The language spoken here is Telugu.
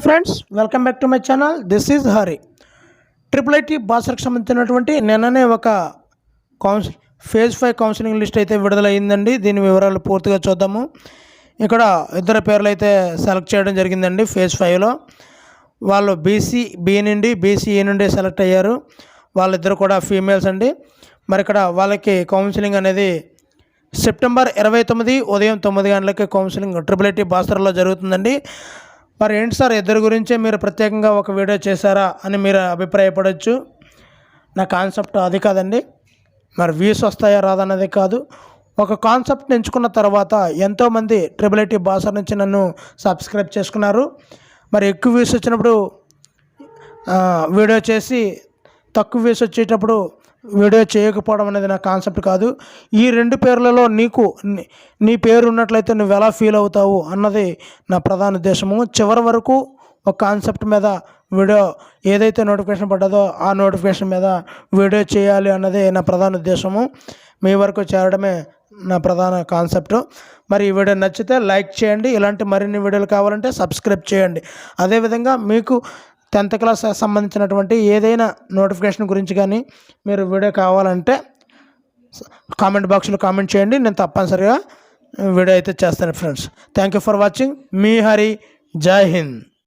Friends, welcome back to my channel. This is Hari. IIIT భాషకు సంబంధించినటువంటి నిన్ననే ఒక ఫేజ్ 5 కౌన్సిలింగ్ లిస్ట్ అయితే విడుదలయ్యిందండి. దీని వివరాలు పూర్తిగా చూద్దాము. ఇక్కడ ఇద్దరు పేర్లు అయితే సెలెక్ట్ చేయడం జరిగిందండి. ఫేజ్ 5లో వాళ్ళు బీసీ బి నుండి బీసీఏ నుండి సెలెక్ట్ అయ్యారు. వాళ్ళిద్దరు కూడా ఫీమేల్స్ అండి. మరి ఇక్కడ వాళ్ళకి కౌన్సిలింగ్ అనేది సెప్టెంబర్ 29 ఉదయం 9 గంటలకి కౌన్సిలింగ్ IIIT బాసరలో జరుగుతుందండి. మరి ఏంటి సార్, ఇద్దరు గురించే మీరు ప్రత్యేకంగా ఒక వీడియో చేశారా అని మీరు అభిప్రాయపడవచ్చు. నా కాన్సెప్ట్ అది కాదండి. మరి వ్యూస్ వస్తాయా రాదన్నది కాదు. ఒక కాన్సెప్ట్ ఎంచుకున్న తర్వాత ఎంతోమంది IIIT బాసర నుంచి నన్ను సబ్స్క్రైబ్ చేసుకున్నారు. మరి ఎక్కువ వ్యూస్ వచ్చినప్పుడు వీడియో చేసి, తక్కువ వ్యూస్ వచ్చేటప్పుడు వీడియో చేయకపోవడం అనేది నా కాన్సెప్ట్ కాదు. ఈ రెండు పేర్లలో నీ పేరు ఉన్నట్లయితే నువ్వు ఎలా ఫీల్ అవుతావు అన్నది నా ప్రధాన ఉద్దేశము. చివరి వరకు ఒక కాన్సెప్ట్ మీద వీడియో ఏదైతే నోటిఫికేషన్ పడ్డదో ఆ నోటిఫికేషన్ మీద వీడియో చేయాలి అన్నదే నా ప్రధాన ఉద్దేశము. మీ వరకు చేరడమే నా ప్రధాన కాన్సెప్ట్. మరి ఈ వీడియో నచ్చితే లైక్ చేయండి. ఇలాంటి మరిన్ని వీడియోలు కావాలంటే సబ్స్క్రైబ్ చేయండి. అదేవిధంగా మీకు 10th క్లాస్ సంబంధించినటువంటి ఏదైనా నోటిఫికేషన్ గురించి కానీ మీరు వీడియో కావాలంటే కామెంట్ బాక్స్లో కామెంట్ చేయండి. నేను తప్పనిసరిగా వీడియో అయితే చేస్తాను friends. Thank you for watching. మీ హరి. జై హింద్.